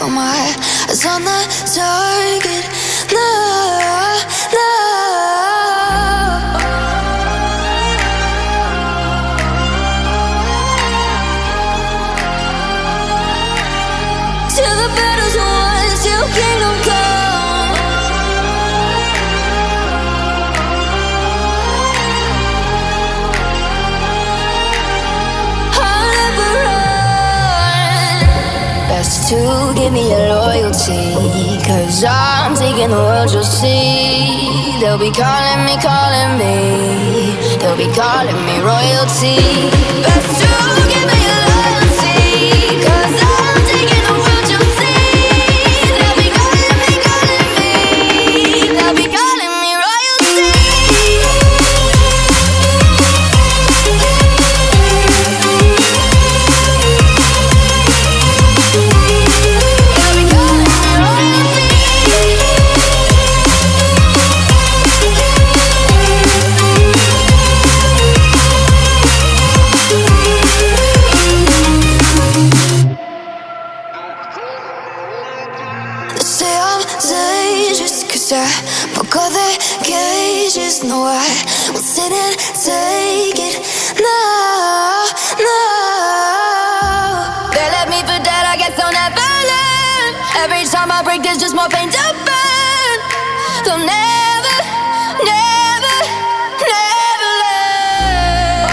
got my eyes on the target. No, no. Till the battle's won, till kingdom come. I'll never run. Best to give me your loyalty, 'cause I'm taking the world, you'll see. They'll be calling me, they'll be calling me royalty. Best to give me your loyalty, 'cause I'm taking the world, you'll see. They'll be calling me, they'll be calling me royalty. Say I'm dangerous, 'cause I broke all their cages. No, I won't sit and take it. No, no. They left me for dead, I guess I'll never learn. Every time I break, there's just more pain to burn. They'll never, never, never learn.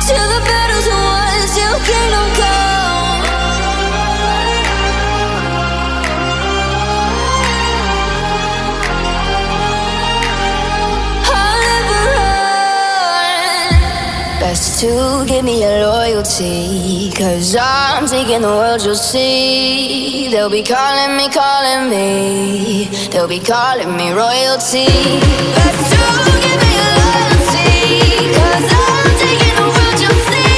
Till the battle's won, till kingdom come. I'll never run. Best to give me your loyalty, 'cause I'm taking the world, you'll see. They'll be calling me, they'll be calling me royalty. Best to give me your loyalty, 'cause I'm taking the world, you'll see.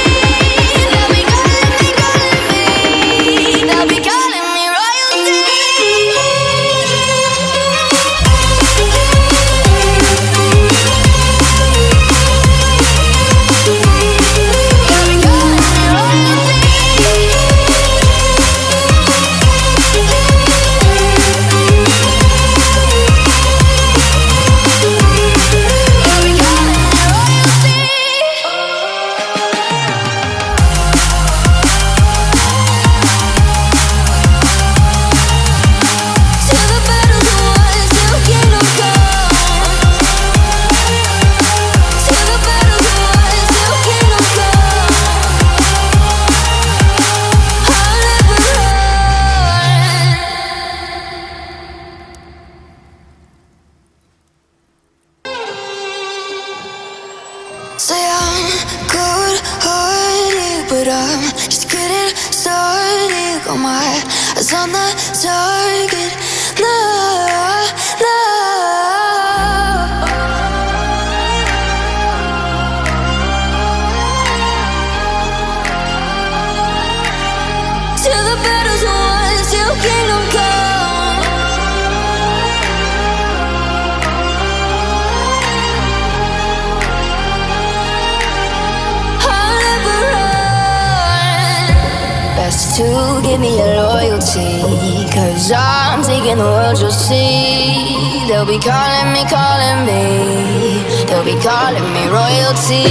They'll be calling me, they'll be calling me royalty. Say I'm good-hearted, but I'm just getting started. Got my eyes on the target. No, no. Till the battle's won, till kingdom come. I'll never run. Best to give me your loyalty, 'cause I'm taking the world, you'll see. They'll be calling me, they'll be calling me royalty.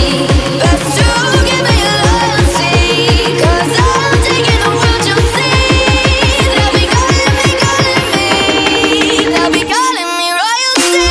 Best to give me your loyalty, 'cause I'm taking the world, you'll see. They'll be calling me, they'll be calling me royalty.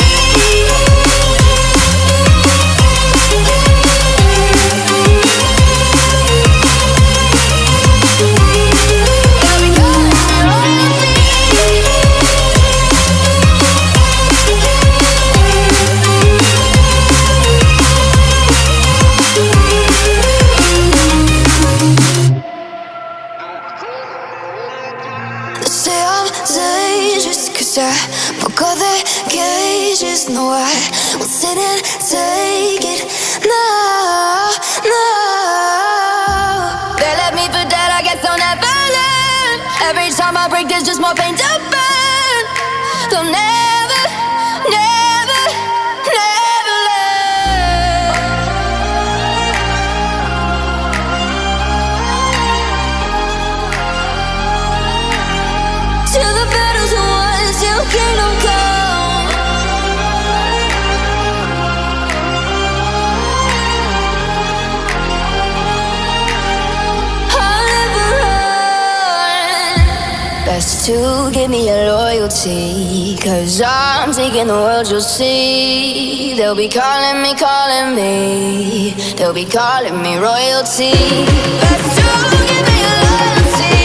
Say I'm dangerous, 'cause I broke all their cages. No, I won't sit and take it. No, no. They left me for dead, I guess I'll never learn. Every time I break, there's just more pain to burn. They'll never, never, never learn. Best to give me your loyalty, 'cause I'm taking the world, you'll see. They'll be calling me, calling me. They'll be calling me royalty. Best to give me your loyalty,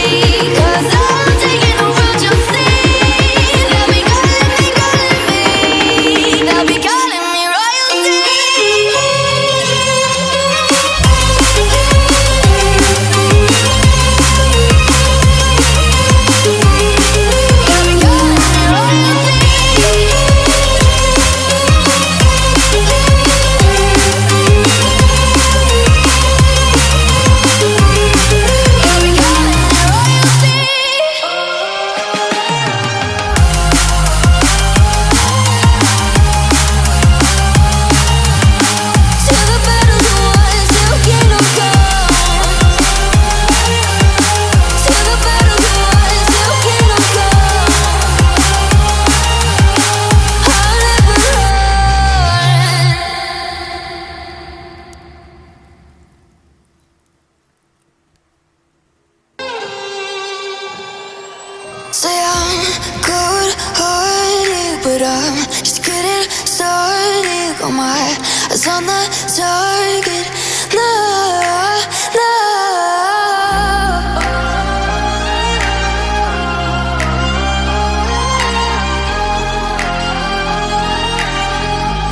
'cause I'm taking the world, you'll see. They'll be calling me, calling me. They'll be calling me royalty. Say I'm good-hearted, but I'm just getting started. Got my eyes on the target. No, no.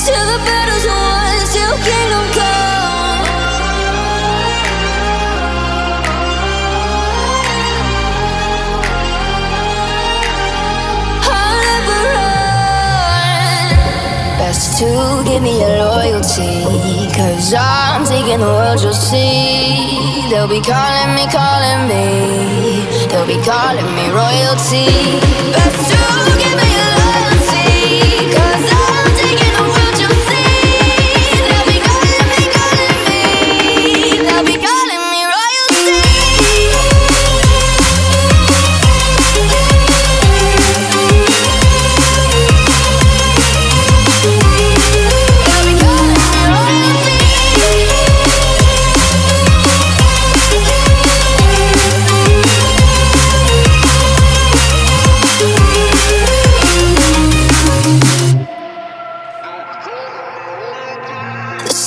Till the battle's won, till kingdom come. Best to give me your loyalty, 'cause I'm taking the world, you'll see. They'll be calling me, calling me. They'll be calling me royalty. Best to give me your loyalty, 'cause I'm taking the world, you'll see. They'll be calling me, calling me. They'll be calling me royalty.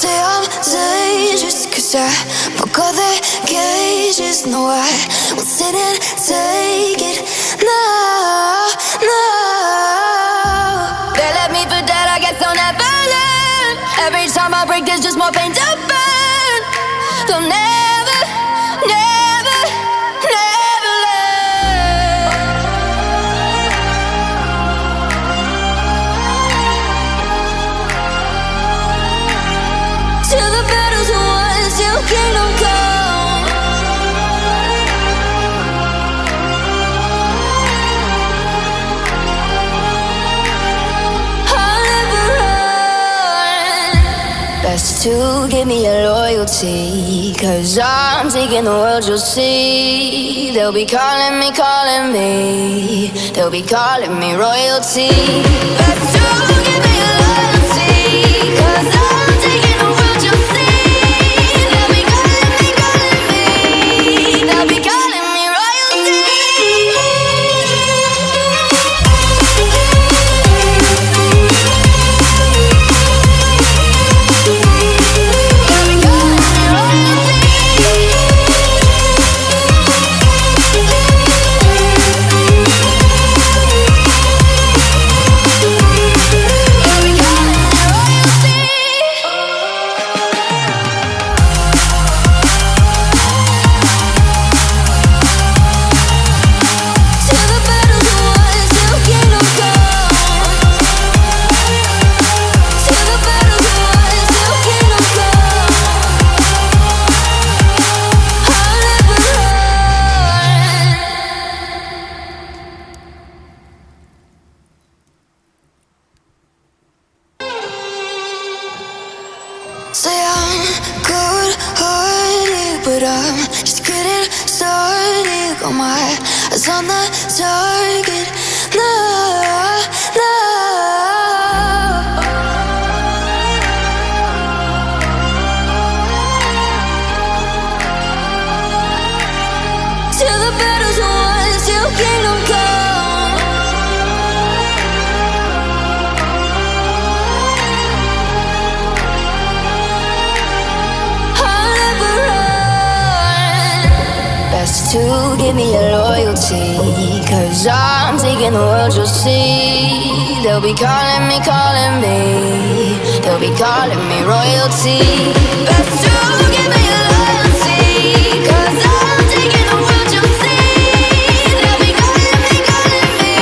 Say I'm dangerous, 'cause I broke all the cages. No, I won't sit and take it. No, no. They left me for dead, I guess I'll never learn. Every time I break, there's just more pain to burn. They'll never, never, never learn. Till the battle's won, till kingdom come. I'll never run. Best to give me your loyalty, 'cause I'm taking the world, you'll see. They'll be calling me, calling me. They'll be calling me royalty. Best to give me your loyalty, 'cause I'm taking the world, you'll see. They'll be calling me, calling me. They'll be calling me royalty. Say I'm good-hearted, but I'm just getting started. Got my eyes on the target. No, no. Till the battle's won, till kingdom come. Best to give me your loyalty, 'cause I'm taking the world, you'll see. They'll be calling me, calling me. They'll be calling me royalty. Best to give me your loyalty, 'cause I'm taking the world, you'll see. They'll be calling me, calling me.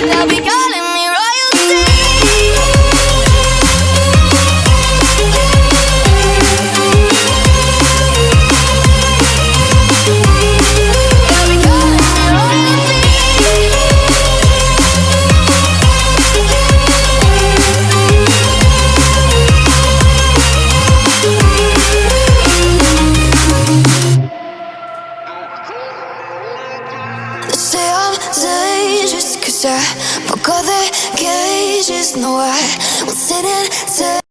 They'll be calling me royalty. They say I'm dangerous 'cause I broke all their cages. No, I won't sit and